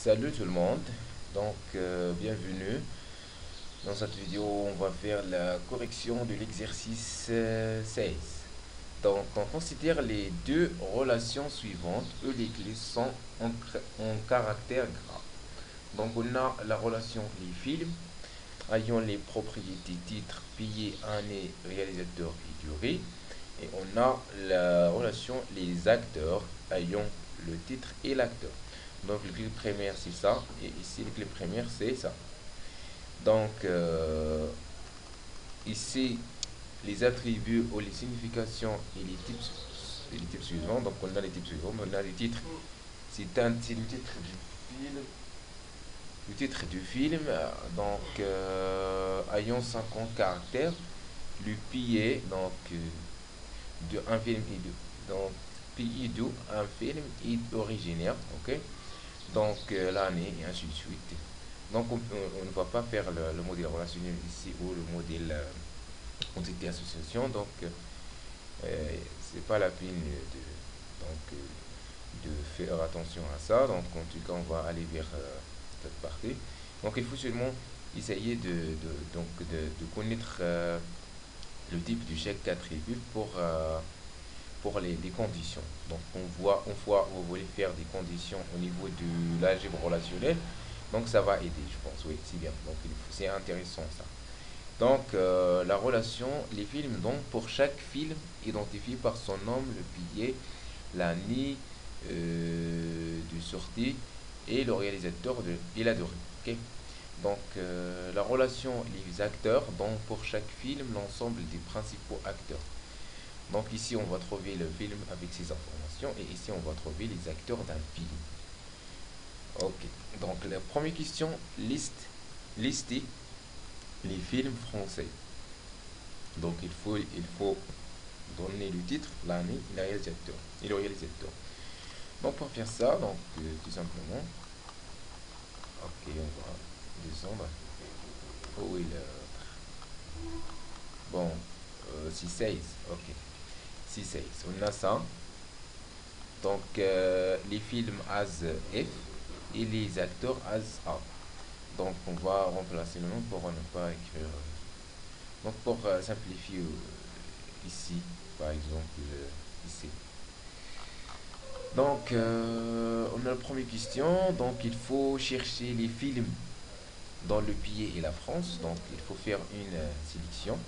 Salut tout le monde, bienvenue. Dans cette vidéo, on va faire la correction de l'exercice 16. Donc on considère les deux relations suivantes où les clés sont en caractère gras. Donc on a la relation les films ayant les propriétés titre, payé, année, réalisateur et durée. Et on a la relation les acteurs ayant le titre et l'acteur. Donc le clé première c'est ça, et ici le clé première c'est ça. Donc ici les attributs ou les significations et les types suivants. Donc on a les types suivants, on a les titres. C'est le titre du film. Le titre du film, ayant 50 caractères, le billet, de un film et de, donc, pays d'où un film est originaire, ok? L'année et ainsi de suite. Donc on ne va pas faire le modèle relationnel ici ou le modèle entité association. C'est pas la peine de faire attention à ça. Donc en tout cas on va aller vers cette partie. Donc il faut seulement essayer de connaître le type de chaque attribut pour les conditions. Donc une fois vous voulez faire des conditions au niveau de l'algèbre relationnelle, donc ça va aider, je pense, oui, c'est bien. Donc c'est intéressant ça. La relation, les films, donc pour chaque film identifié par son nom, le billet, l'année de sortie et le réalisateur et la durée. Ok. La relation, les acteurs, donc pour chaque film, l'ensemble des principaux acteurs. Donc ici, on va trouver le film avec ses informations et ici, on va trouver les acteurs d'un film. Ok. Donc la première question, lister les films français. Donc il faut donner le titre, l'année, et le réalisateur. Donc pour faire ça, tout simplement, ok, on va descendre. Oh oui, bon, 6-16, ok. 6-16, on a ça. Les films as F et les acteurs as A. Donc on va remplacer le nom pour ne pas écrire. Donc pour simplifier ici, par exemple, ici. On a la première question. Donc il faut chercher les films dans le pays et la France. Donc il faut faire une sélection.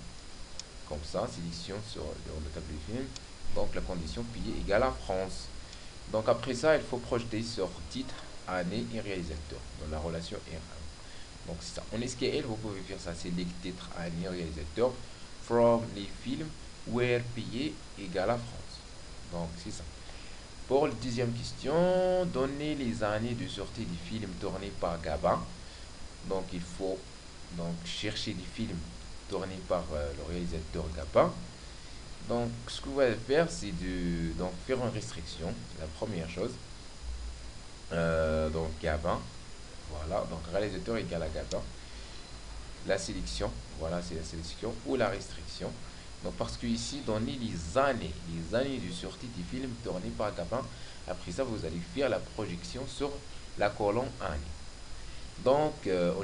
Comme ça, sélection sur le tableau des films. Donc la condition pays égale à France. Donc après ça, il faut projeter sur titre, année et réalisateur dans la relation R1. Donc c'est ça. En SQL, vous pouvez faire ça. C'est les titres, année, réalisateur from les films where pays égale à France. Donc c'est ça. Pour la deuxième question, donner les années de sortie des films tournés par Gabin. Donc il faut chercher des films tournés par le réalisateur Gabin. Donc ce que vous allez faire, c'est de faire une restriction. La première chose. Gabin. Voilà, donc réalisateur égale à Gabin. La sélection, voilà, c'est la sélection ou la restriction. Donc parce que ici, donner les années de sortie des films tournés par Gabin. Après ça, vous allez faire la projection sur la colonne année. En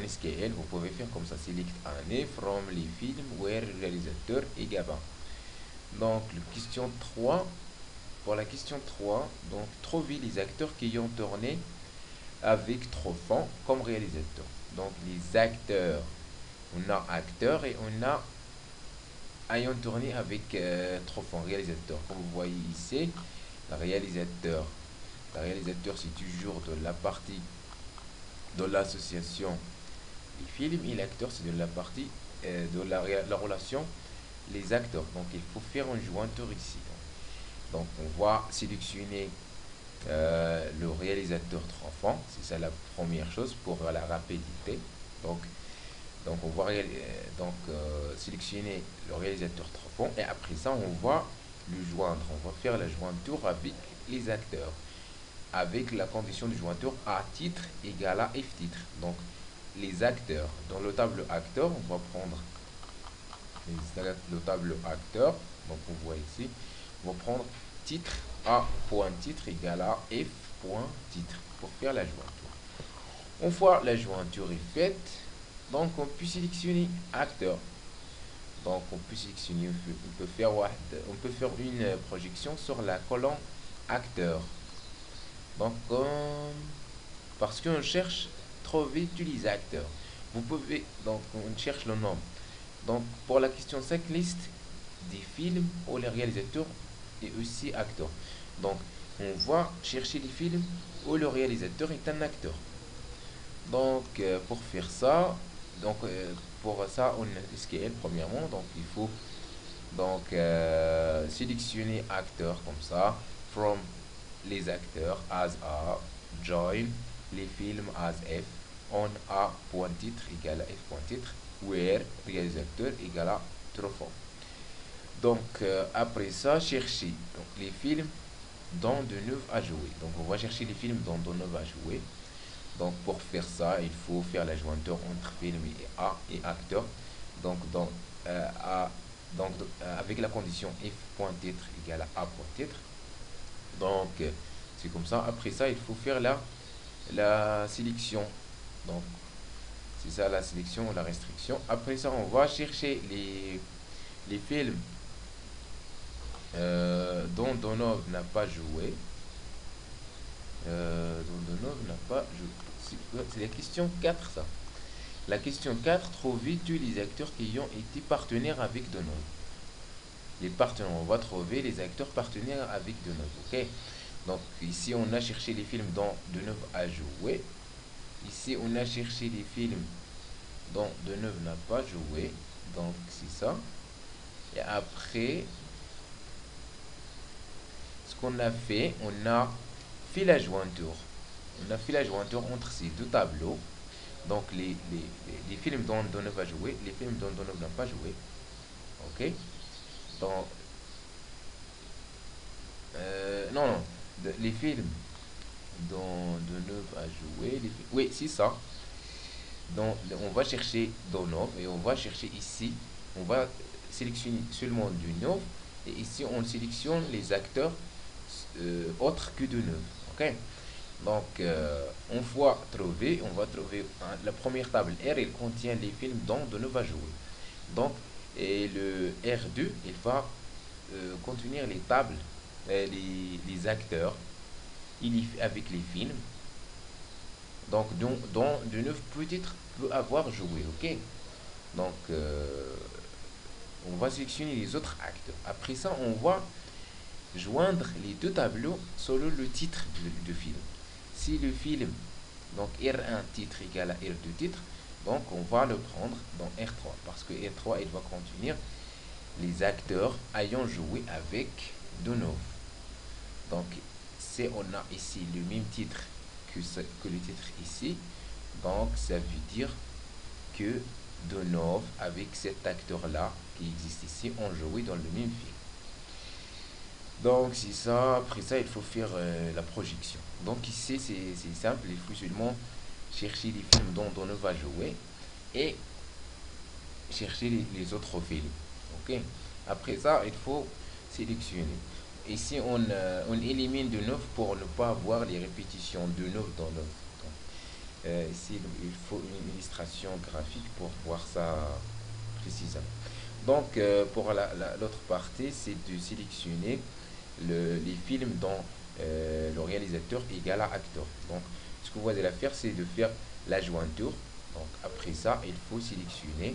SQL, vous pouvez faire comme ça, select année from les films where réalisateur et Gabin. Question 3. Pour la question 3, trouver les acteurs qui ont tourné avec Truffaut comme réalisateur. Donc les acteurs, on a acteurs et on a ayant tourné avec Truffaut, réalisateur. Comme vous voyez ici, le réalisateur. Le réalisateur, c'est toujours de la partie de l'association des films et l'acteur, c'est de la partie de la relation les acteurs. Donc il faut faire un jointure ici. Donc on va sélectionner le réalisateur Truffaut, c'est ça la première chose pour la rapidité. On va sélectionner le réalisateur Truffaut et après ça on va le joindre. On va faire la jointure avec les acteurs avec la condition de jointure A titre égale à F titre. Donc les acteurs, dans le tableau acteur, on va prendre le tableau acteur. Donc on voit ici, on va prendre titre A point titre égale à F point titre pour faire la jointure. Une fois la jointure est faite, donc on peut sélectionner acteur. Donc on peut sélectionner, on peut faire une projection sur la colonne acteur. Donc parce qu'on cherche trouver utilisateur. Vous pouvez donc on cherche le nom. Donc pour la question 5 liste des films où les réalisateurs et aussi acteurs. Donc on va chercher les films où le réalisateur est un acteur. Donc pour faire ça, pour ça on SQL premièrement, donc il faut sélectionner acteur comme ça, from les acteurs as A, join les films as F, on A point titre égale à F point titre, where réalisateur égale à truffaut. Donc après ça, chercher donc, les films dont de neuf à jouer. Donc on va chercher les films dont de neuf à jouer. Donc pour faire ça, il faut faire la jointure entre film et acteur. Donc avec la condition F point titre égale à A point titre. Donc c'est comme ça. Après ça, il faut faire la sélection. Donc c'est ça la sélection, la restriction. Après ça, on va chercher les films dont Donov n'a pas joué. Dont Donov n'a pas joué. C'est la question 4 ça. La question 4, trouvez-tu les acteurs qui ont été partenaires avec Donov? Les partenaires, on va trouver les acteurs partenaires avec Deneuve. Ok. Donc ici on a cherché les films dont Deneuve a joué. Ici on a cherché les films dont Deneuve n'a pas joué. Donc c'est ça. Et après, ce qu'on a fait, on a fait la jointure. On a fait la jointure entre ces deux tableaux. Donc les films dont Deneuve a joué, les films dont Deneuve n'a pas joué. Ok. Donc non, non. Les films dont Deneuve a joué. Oui, c'est ça. Donc, on va chercher Deneuve et on va chercher ici. On va sélectionner seulement Deneuve. Et ici, on sélectionne les acteurs autres que Deneuve. Ok? Donc, on va trouver la première table R, elle contient les films dont Deneuve a joué. Donc, et le R2, il va contenir les tables, les acteurs avec les films. Donc, dont Deneuve peut-être peut avoir joué. Ok? Donc, on va sélectionner les autres acteurs. Après ça, on va joindre les deux tableaux selon le titre de film. Si le film, donc R1 titre égale à R2 titre, donc on va le prendre dans R3 parce que R3 il va contenir les acteurs ayant joué avec Deneuve. Donc si on a ici le même titre que le titre ici, donc ça veut dire que Deneuve avec cet acteur là qui existe ici ont joué dans le même film. Donc c'est ça, après ça il faut faire la projection. Donc ici c'est simple, il faut seulement chercher les films dont on va jouer et chercher les autres films. Ok. Après ça il faut sélectionner. Ici on élimine de neuf pour ne pas avoir les répétitions de neuf dans neuf. Ici il faut une illustration graphique pour voir ça précisément. Donc pour l'autre partie c'est de sélectionner les films dont le réalisateur égale à acteur. Donc ce que vous allez faire c'est de faire la jointure. Donc après ça il faut sélectionner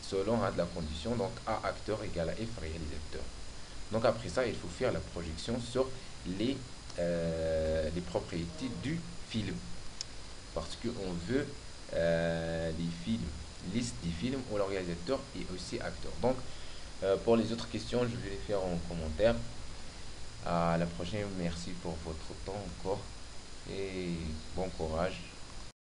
selon la condition, donc A acteur égale à F réalisateur. Donc après ça il faut faire la projection sur les propriétés du film parce qu'on veut les films, liste des films où le réalisateur est aussi acteur. Donc pour les autres questions, je vais les faire en commentaire. À la prochaine, merci pour votre temps encore et bon courage.